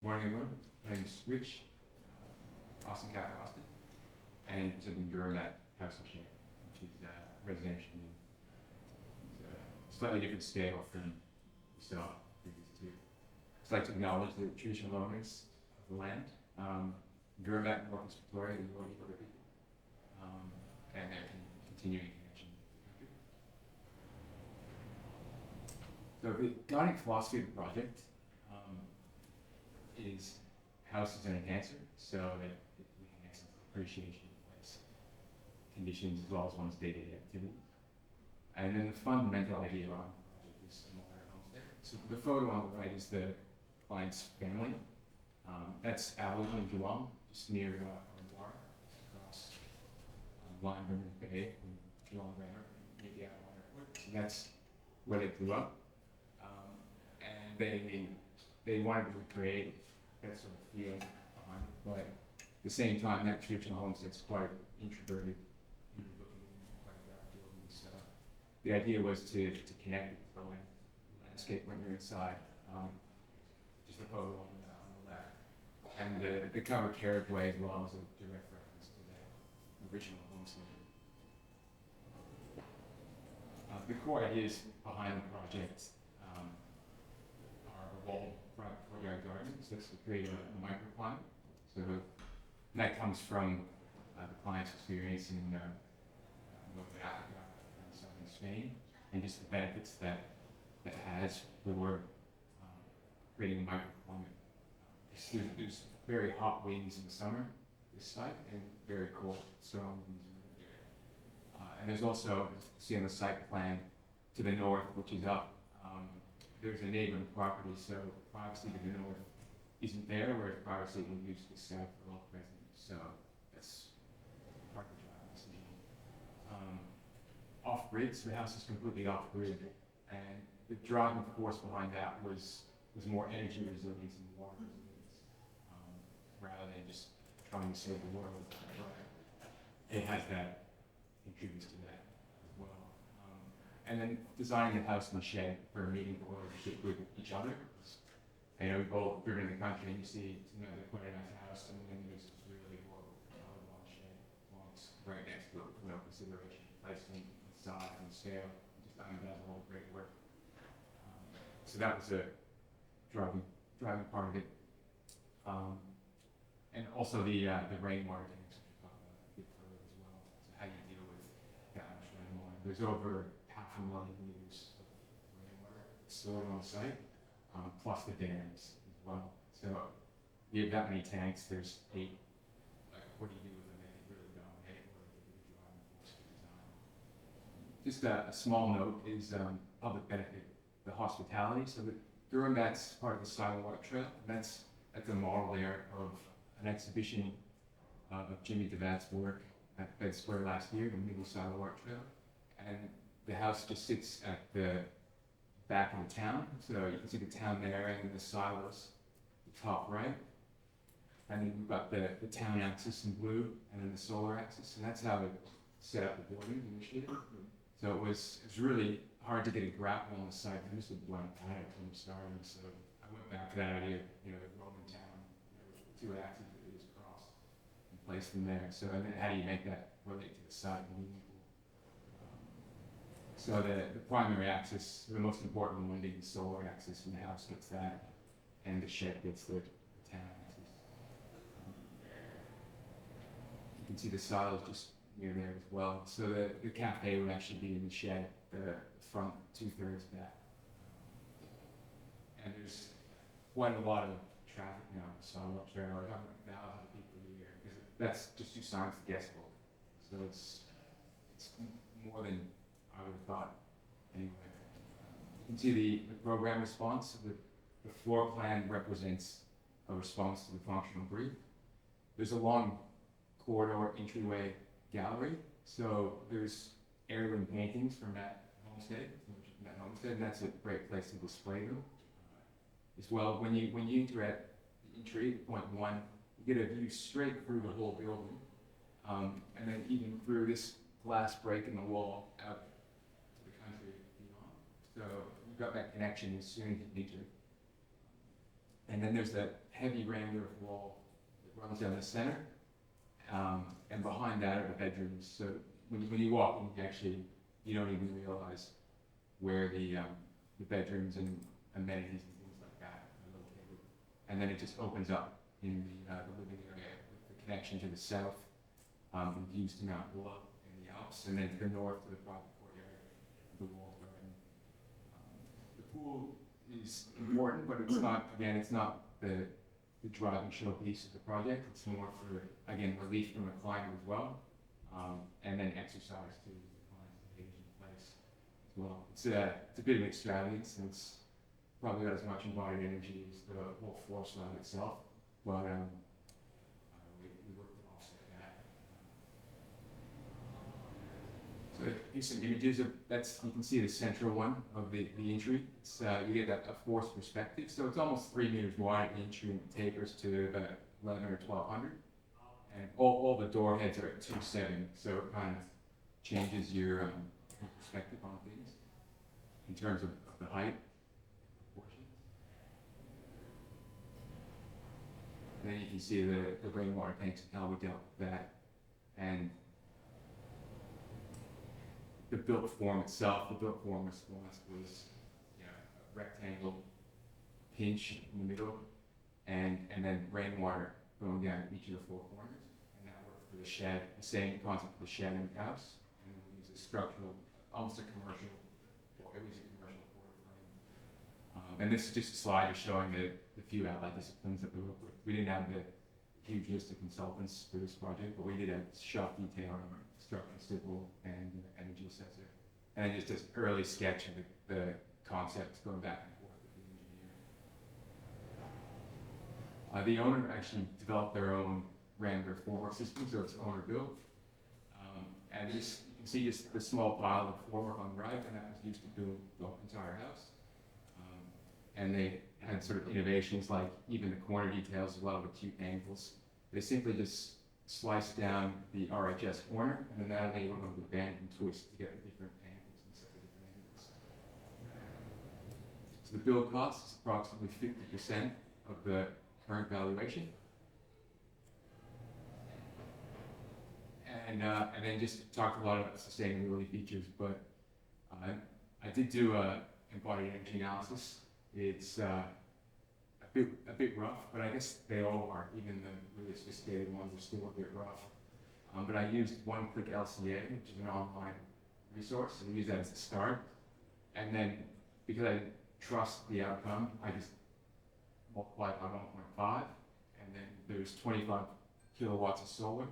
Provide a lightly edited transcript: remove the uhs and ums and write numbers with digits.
Morning, everyone. My name is Rich, Austin, Cafra, Austin, and to the Yorta House and Shed, which is residential. It's a slightly different scale from we saw previous to. I'd like to acknowledge the traditional owners of the land, Goorambat, Victorian, and Yorta Yorta people, and their continuing connection. So the guiding philosophy of the project is house is an enhancer, so it enhances appreciation of place conditions as well as one's day-to-day activities. And then the fundamental idea on the project is a modern homestead. So the photo on the right is the client's family. That's Alan and Geelong, just near Bar, across Lyme Bay and Geelong River, near the Outwater Airport. So that's where they grew up. And they wanted to recreate that sort of feeling on it, but at the same time, that traditional homestead's quite introverted, looking quite dark buildings. So the idea was to connect with the landscape when you're inside. Just a photo on the left, and the covered carriageway as well as a direct reference to the original homestead. The core ideas behind the project are a wall front courtyard gardens. That's to create a microclimate. So that comes from the client's experience in North Africa and southern Spain, and just the benefits that has for creating a microclimate. There's very hot winds in the summer, this site, and very cold, strong winds in the winter. And there's also, see on the site plan to the north, which is up, there's a neighboring property, so privacy to the north isn't there, whereas privacy to the east is south for all residents. So that's part of the drive decision. Off-grid, so the house is completely off-grid, and the driving force behind that was more energy resilience and water resilience, rather than just trying to save the world. But it has that, contributes to that as well. And then designing the house and the shed for a meaningful relationship with each other. I know we've all driven in the country and you see quite a nice house, and then there's this really horrible long shed right next to it with no consideration, placement, size, and scale. Just that's all great work. So that was a driving part of it. And also the rainwater tanks, which we'll talk about a bit further as well. So how you deal with that much rainwater. There's over 500,000 liters of rainwater stored on site, plus the dams as well. So you have that many tanks, there's 8. Like, what do you do with them? They really dominate what you do with driving force for design. Just a small note is public benefit, the hospitality. So the Goorambat's part of the Silent Trail. That's a model there of an exhibition of Jimmy DeVat's work at Bed Square last year, the Middle Silent Trail. And the house just sits at the back of the town. So you can see the town there and the silos, the top right. And then we've got the town axis in blue and then the solar axis. And that's how it set up the building initially. So it was really hard to get a grapple on the site. And this was a blank paddock from the start. So I went back to that idea of, Roman town, two axes that you just cross and place them there. So and then how do you make that relate to the site? So the primary axis, the most important one being the solar axis, and the house gets that, and the shed gets the town axis. You can see the silos just near there as well. So the cafe would actually be in the shed, the front 2/3 of that. And there's quite a lot of traffic now on the sidewalk there, like 100,000 people a year, because that's just 2 signs to guest book. So it's more than I would have thought anyway. You can see the program response. The floor plan represents a response to the functional brief. There's a long corridor entryway gallery. So there's heirloom paintings from that homestead, and that's a great place to display them. As well, when you enter at entry, point 1, you get a view straight through the whole building, and then even through this glass break in the wall out to the country beyond. So you've got that connection as soon as you enter. And then there's that heavy rain-roof wall that runs down the center. And behind that are the bedrooms. So when you walk in, you don't even realize where the bedrooms and amenities and things like that are located. And then it just opens up in the living area with the connection to the south, and views to Mount Bulla in the Alps, and then to the north to the private courtyard, the walled garden. The pool is important, but it's not, again, it's not the driving showpiece of the project. It's more for, again, relief from the climate as well, and then exercise to the client's age and place as well. It's a bit of an extravagance, and it's probably got as much embodied energy as the whole floor slab itself, but we work to offset that. So here's some images of, you can see the central one of the entry. It's, you get a forced perspective, so it's almost 3 meters wide, the entry, and tapers to about 11 or 1200. And all the door heads are at 2.7, so it kind of changes your perspective on things in terms of the height. And then you can see the rainwater tanks and how we dealt with that. And the built form itself, the built form response was, you know, a rectangle pinch in the middle, and then rainwater going down each of the 4 corners. And that worked for the shed, the same concept for the shed in the house. And we use a structural, almost a commercial, well, it was a commercial quarter frame. And this is just a slide just showing the few allied disciplines that we work with. We didn't have the huge list of consultants for this project, but we did have shop detail, structural, civil, and energy assessor. And then just this early sketch of the concepts going back and forth with the engineer. The owner actually developed their own Rambler formwork system, so it's owner built. And this, you can see just the small pile of formwork on the right, and that was used to build the entire house. And they had sort of innovations like even the corner details, a lot of acute angles. They simply just sliced down the RHS corner, and then that enabled them to bend and twist to get different angles and set the different angles. So the build cost is approximately 50% of the current valuation. And then just talked a lot about sustainability features, but I did do a embodied energy analysis. It's a bit rough, but I guess they all are. Even the really sophisticated ones are still a bit rough. But I used one-click LCA, which is an online resource, and use that as a start. And then, because I didn't trust the outcome, I just multiplied by 1.5, and then there's 25 kilowatts of solar,